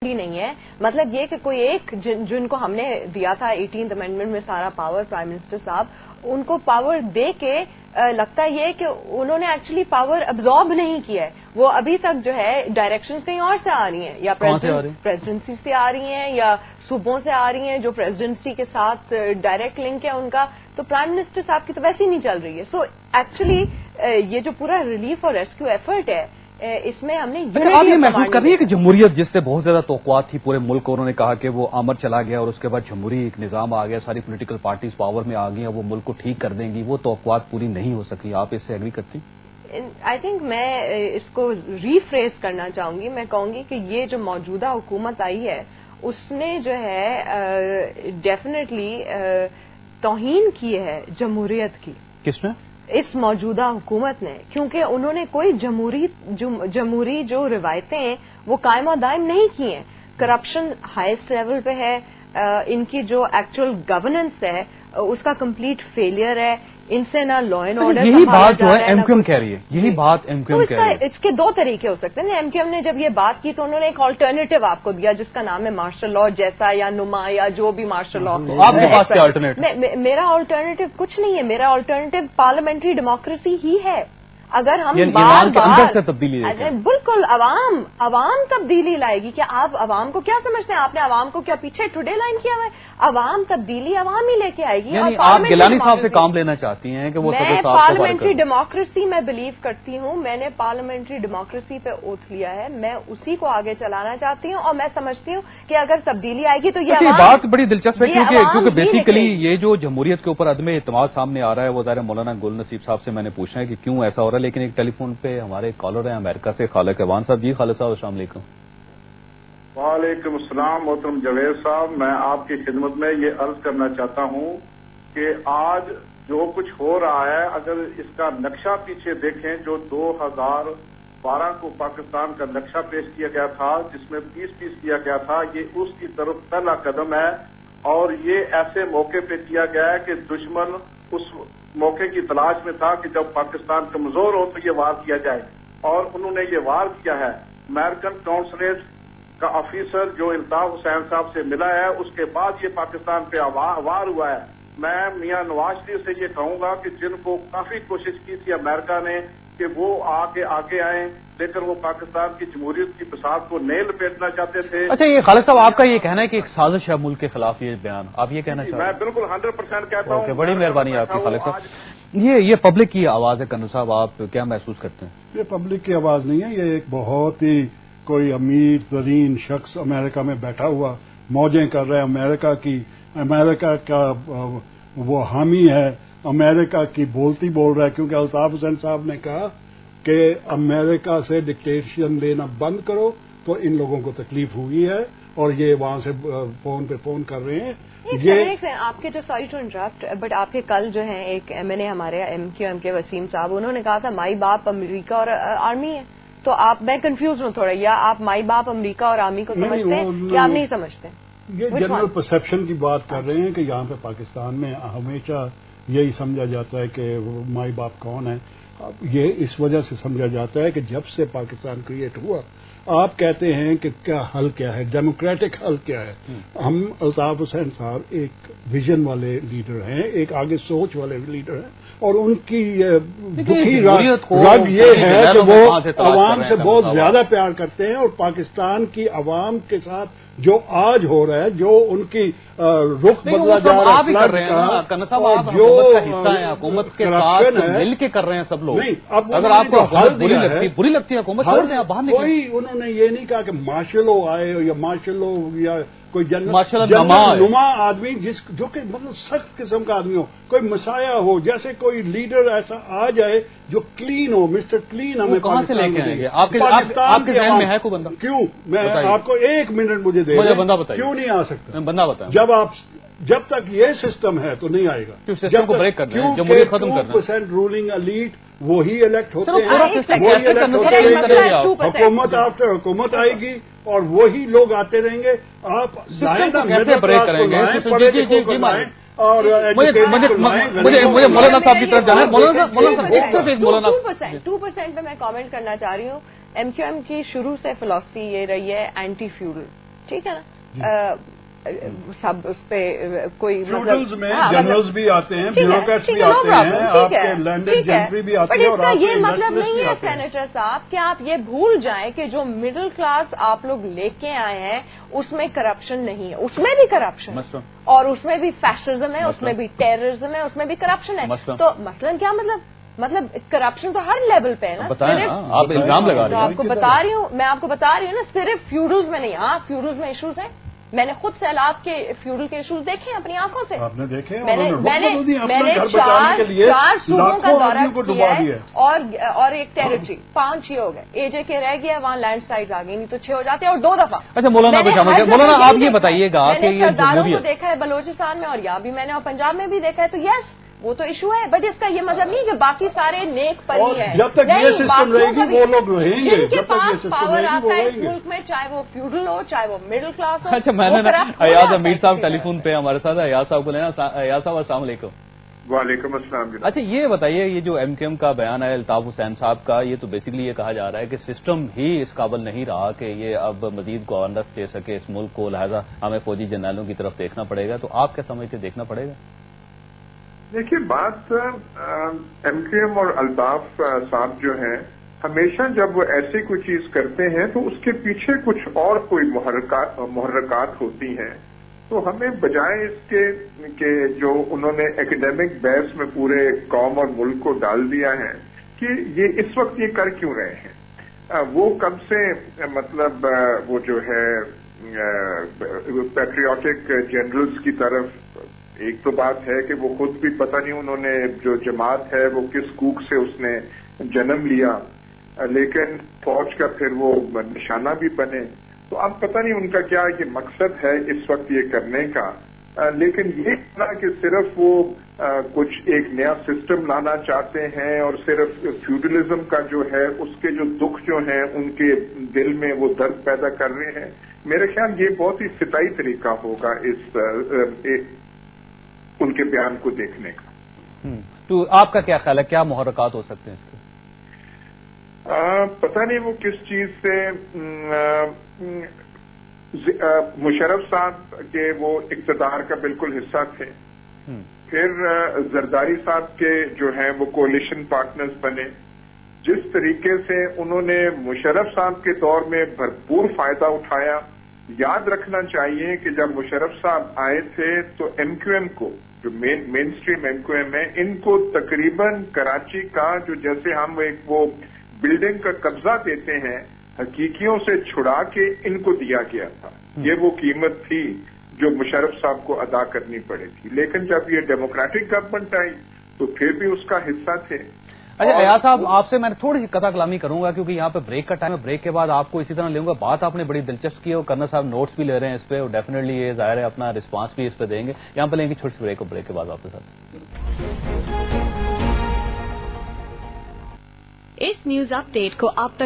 نہیں ہے. مطلب یہ کہ کوئی ایک جن کو ہم نے دیا تھا 18th امینڈمنٹ میں سارا پاور پرائم منسٹر صاحب, ان کو پاور دے کے لگتا یہ کہ انہوں نے ایکچولی پاور ابزارب نہیں کیا ہے. وہ ابھی تک جو ہے ڈائریکشنز کہیں اور سے آ رہی ہیں, یا پریزیڈنسی سے آ رہی ہیں یا صوبوں سے آ رہی ہیں جو پریزیڈنسی کے ساتھ ڈائریکٹ لنک ہے ان کا, تو پرائم منسٹر صاحب کی تو ویسے ہی نہیں چل رہی ہے. سو ایکچولی یہ جو پورا ریلیف اور ریسکیو ایفرٹ ہے اس میں ہم نے آپ یہ محسوس کر رہی ہے کہ جمہوریت جس سے بہت زیادہ توقعات تھی پورے ملک کو, انہوں نے کہا کہ وہ امر چلا گیا اور اس کے بعد جمہوری ایک نظام آ گیا, ساری پولیٹیکل پارٹیز پاور میں آ گئی ہیں, وہ ملک کو ٹھیک کر دیں گی, وہ توقعات پوری نہیں ہو سکی. آپ اس سے ایگری کرتی؟ آئی تھنک میں اس کو ری فریز کرنا چاہوں گی. میں کہوں گی کہ یہ جو موجودہ حکومت آئی ہے اس نے جو ہے ڈیفینیٹلی توہین کی ہے جمہوریت کی. کس نے؟ اس موجودہ حکومت نے, کیونکہ انہوں نے کوئی جمہوری جو روایتیں ہیں وہ قائم و دائم نہیں کی ہیں. کرپشن ہائیسٹ لیول پہ ہے, ان کی جو ایکچوئل گورننس ہے اس کا کمپلیٹ فیلئر ہے. ان سے نہ لا اینڈ آرڈر, یہی بات جو ہے ایم کیو ایم کہہ رہی ہے, یہی بات ایم کیو ایم کہہ رہی ہے. اس کے دو طریقے ہو سکتے ہیں. ایم کیو ایم نے جب یہ بات کی تو انہوں نے ایک آلٹرنیٹو آپ کو دیا جس کا نام ہے مارشل لا جیسا, یا نما, یا جو بھی مارشل لا. آپ کے پاس کیا آلٹرنیٹو؟ میرا آلٹرنیٹو کچھ نہیں ہے. میرا آلٹرنیٹو پارلیمنٹری ڈیموکریسی ہی ہے. اگر ہم تبدیلی بالکل عوام تبدیلی لائے گی. کیا آپ عوام کو کیا سمجھتے ہیں؟ آپ نے عوام کو کیا پیچھے ٹوڈے لائن کیا ہوا ہے؟ عوام تبدیلی عوام ہی لے کے آئے گی. یعنی آپ گیلانی صاحب سے کام لینا چاہتی ہیں کہ وہ میں پارلیمنٹری ڈیموکریسی میں بلیو کرتی ہوں. میں نے پارلیمنٹری ڈیموکریسی پہ اوتھ لیا ہے. میں اسی کو آگے چلانا چاہتی ہوں, اور میں سمجھتی ہوں کہ اگر تبدیلی آئے گی تو یہ بات بڑی دلچسپ ہے, کیونکہ بیسیکلی یہ جو جمہوریت کے اوپر عدم اعتماد سامنے آ رہا ہے وہ ظاہر مولانا گل نصیب صاحب سے میں نے پوچھنا ہے کہ کیوں ایسا ہو رہا ہے. لیکن ایک ٹیلی فون پہ ہمارے کالر ہیں امریکہ سے, خالق احوان صاحب. جی خالد صاحب السلام علیکم. وعلیکم السلام محترم جوید صاحب. میں آپ کی خدمت میں یہ عرض کرنا چاہتا ہوں کہ آج جو کچھ ہو رہا ہے, اگر اس کا نقشہ پیچھے دیکھیں, جو 2012 کو پاکستان کا نقشہ پیش کیا گیا تھا جس میں پیس کیا گیا تھا, یہ اس کی طرف پہلا قدم ہے. اور یہ ایسے موقع پہ کیا گیا ہے کہ دشمن اس موقع کی تلاش میں تھا کہ جب پاکستان کمزور ہو تو یہ وار کیا جائے, اور انہوں نے یہ وار کیا ہے. امریکن کونسلیٹ کا آفیسر جو الطاف حسین صاحب سے ملا ہے, اس کے بعد یہ پاکستان پہ وار ہوا ہے. میں میاں نواز شریف سے یہ کہوں گا کہ جن کو کافی کوشش کی تھی امریکہ نے کہ وہ آگے آئیں, لیکن وہ پاکستان کی جمہوریت کی بساط کو نہیں لپیٹنا چاہتے تھے. اچھا, یہ خالد صاحب آپ کا یہ کہنا ہے کہ ایک سازش ہے ملک کے خلاف, یہ بیان آپ یہ کہنا چاہتے ہیں؟ میں بالکل 100% کہتا ہوں. بڑی مہربانی آپ کی خالد صاحب. یہ پبلک کی آواز ہے. کنو صاحب آپ کیا محسوس کرتے ہیں؟ یہ پبلک کی آواز نہیں ہے, یہ ایک بہت ہی کوئی امیر ترین شخص امریکہ میں بیٹھا ہوا موجیں کر رہا ہے, امریکہ کا وہ حامی ہے, امریکہ کی بولتی بول رہا ہے. کیونکہ الطاف حسین صاحب نے کہا کہ امریکہ سے ڈکٹیشن لینا بند کرو, تو ان لوگوں کو تکلیف ہوئی ہے اور یہ وہاں سے فون پہ فون کر رہے ہیں. آپ کے جو سوری ٹو انٹرپٹ, بٹ آپ کے کل جو ہیں ایک ایم این اے ہمارے ایم کیو ایم کے وسیم صاحب, انہوں نے کہا تھا مائی باپ امریکہ اور آرمی ہے. تو آپ, میں کنفیوز ہوں تھوڑا, یا آپ مائی باپ امریکہ اور آرمی کو سمجھتے ہیں یا آپ نہیں سمجھتے؟ یہ جنرل پرسپشن کی بات کر رہے ہیں کہ یہاں پہ پاکستان میں ہمیشہ یہی سمجھا جاتا ہے کہ مائی باپ کون ہے. یہ اس وجہ سے سمجھا جاتا ہے کہ جب سے پاکستان کریٹ ہوا, آپ کہتے ہیں کہ کیا حل کیا ہے, ڈیموکریٹک حل کیا ہے. ہم الطاف حسین صاحب ایک ویژن والے لیڈر ہیں, ایک آگے سوچ والے لیڈر ہیں, اور ان کی دکھی رگ یہ ہے کہ وہ عوام سے بہت زیادہ پیار کرتے ہیں, اور پاکستان کی عوام کے ساتھ جو آج ہو رہا ہے, جو ان کی رخ بدلا جا رہا ہے, جو حکومت کے ساتھ مل کے کر رہے ہیں سب لوگ. اگر آپ کو بری لگتی ہے حکومت, کوئی انہوں نے یہ نہیں کہا کہ مارشل لو آئے یا مارشل لو یا کوئی نما آدمی جو کہ مطلب سخت قسم کا آدمی ہو, کوئی مسایا ہو, جیسے کوئی لیڈر ایسا آ جائے جو کلین ہو, مسٹر کلین. ہمیں کہاں سے لے کے آئیں گے؟ آپ کے ذہن میں ہے کوئی بندہ؟ کیوں, میں آپ کو 1 منٹ مجھے دے دیں, بندہ بتائیے. کیوں نہیں آ سکتا بندہ بتائیں. جب تک یہ سسٹم ہے تو نہیں آئے گا. سسٹم کو بریک کرنا ہے, جمہوریت ختم کرنا ہے. 2% رولنگ ایلیٹ وہی الیکٹ ہوتے ہیں, حکومت آفٹر حکومت آئے گی اور وہی لوگ آتے رہیں گے. آپ کیسے بریک کریں گے؟ اور مجھے مولانا صاحب کی طرف جانا ہے. مولانا 2% پہ میں کامنٹ کرنا چاہ رہی ہوں. ایم کیو ایم کی شروع سے فلسفی یہ رہی ہے اینٹی فیوڈل, ٹھیک ہے نا, سب اس پہ کوئی فیوڈلز میں جنرلز بھی آتے ہیں, بیوروکریٹس بھی آتے ہیں, آپ کے لینڈڈ جنٹری بھی آتے ہیں, اور آپ یہ مطلب نہیں ہے سینیٹر صاحب کہ آپ یہ بھول جائیں کہ جو مڈل کلاس آپ لوگ لے کے آئے ہیں اس میں کرپشن نہیں ہے, اس میں بھی کرپشن اور اس میں بھی فیشزم ہے, اس میں بھی ٹیررزم ہے, اس میں بھی کرپشن ہے. تو مثلاً کیا مطلب کرپشن تو ہر لیول پہ ہے نا. آپ الزام لگا رہے ہیں. آپ کو بتا رہی ہوں, میں آپ کو بتا رہی ہوں نا, صرف فیوڈلز میں نہیں. ہاں فیوڈلز میں ایشوز ہیں, میں نے خود سیلاب کے فیوڈل کے ایشوز دیکھے اپنی آنکھوں سے. آپ نے دیکھے؟ میں نے 4 صوبوں کا دورہ کیا ہے اور ایک ٹیریٹری 5 ہی ہو گئے. اے جے کے رہ گیا, وہاں لینڈ سلائڈ آ گئی, نہیں تو 6 ہو جاتے, اور 2 دفعہ. اچھا مولانا آپ یہ بتائیے گا کہ یہ سرداروں کو دیکھا ہے بلوچستان میں, اور یہاں بھی میں نے, اور پنجاب میں بھی دیکھا ہے. تو یس وہ تو ایشو ہے, بٹ اس کا یہ مطلب نہیں کہ باقی سارے نیک پری ہیں. جب تک یہ سسٹم رہے گی وہ لوگ رہیں گے, جن کے پاس پاور آتا ہے اس ملک میں, چاہے وہ فیوڈل ہو چاہے وہ مڈل کلاس ہو. اچھا میں نے ایاز امیر صاحب ٹیلی فون پہ ہمارے ساتھ, ایاز صاحب کو لینا. ایاز صاحب السلام علیکم. وعلیکم السلام. اچھا یہ بتائیے, یہ جو ایم کیو ایم کا بیان ہے الطاف حسین صاحب کا, یہ تو بیسکلی یہ کہا جا رہا ہے کہ سسٹم ہی اس قابل نہیں رہا کہ یہ اب مزید گورننس دے سکے اس ملک کو, لہذا ہمیں فوجی جرنیلوں کی طرف دیکھنا پڑے گا. تو آپ کیا سمجھتے دیکھنا پڑے گا؟ دیکھیے بات ایم کیو ایم اور الطاف صاحب جو ہیں, ہمیشہ جب وہ ایسی کوئی چیز کرتے ہیں تو اس کے پیچھے کچھ اور کوئی محرکات ہوتی ہیں. تو ہمیں بجائے اس کے کہ جو انہوں نے ایکیڈیمک بیس میں پورے قوم اور ملک کو ڈال دیا ہے کہ یہ اس وقت یہ کر کیوں رہے ہیں, وہ کب سے مطلب وہ جو ہے پیٹریوٹک جنرلز کی طرف, ایک تو بات ہے کہ وہ خود بھی پتہ نہیں انہوں نے جو جماعت ہے وہ کس کوک سے اس نے جنم لیا, لیکن فوج کا پھر وہ نشانہ بھی بنے. تو اب پتہ نہیں ان کا کیا یہ مقصد ہے اس وقت یہ کرنے کا, لیکن یہ کہنا کہ صرف وہ کچھ ایک نیا سسٹم لانا چاہتے ہیں اور صرف فیوڈلزم کا جو ہے اس کے جو دکھ جو ہیں ان کے دل میں وہ درد پیدا کر رہے ہیں, میرے خیال یہ بہت ہی ستائی طریقہ ہوگا اس ان کے بیان کو دیکھنے کا. تو آپ کا کیا خیال ہے, کیا محرکات ہو سکتے ہیں اس کے؟ پتہ نہیں وہ کس چیز سے, مشرف صاحب کے وہ اقتدار کا بالکل حصہ تھے, پھر زرداری صاحب کے جو ہیں وہ کولیشن پارٹنرز بنے. جس طریقے سے انہوں نے مشرف صاحب کے دور میں بھرپور فائدہ اٹھایا. یاد رکھنا چاہیے کہ جب مشرف صاحب آئے تھے تو ایم کیو ایم کو, جو مین سٹریم ایم کیو ایم ہے, ان کو تقریباً کراچی کا جو جیسے ہم ایک وہ بلڈنگ کا قبضہ دیتے ہیں حقیقیوں سے چھڑا کے ان کو دیا گیا تھا. یہ وہ قیمت تھی جو مشرف صاحب کو ادا کرنی پڑی تھی. لیکن جب یہ ڈیموکریٹک گورنمنٹ آئی تو پھر بھی اس کا حصہ تھے. اچھا ایاز صاحب آپ سے میں تھوڑی سی قطع کلامی کروں گا کیونکہ یہاں پہ بریک کا ٹائم ہے, بریک کے بعد آپ کو اسی طرح لوں گا. بات آپ نے بڑی دلچسپ کی ہے اور کرنل صاحب نوٹس بھی لے رہے ہیں اس پہ, اور ڈیفینیٹلی یہ ظاہر ہے اپنا رسپانس بھی اس پہ دیں گے. یہاں پہ لیں گے چھوٹی سی بریک, اور بریک کے بعد آپ کے ساتھ اس نیوز اپ ڈیٹ کو آپ تک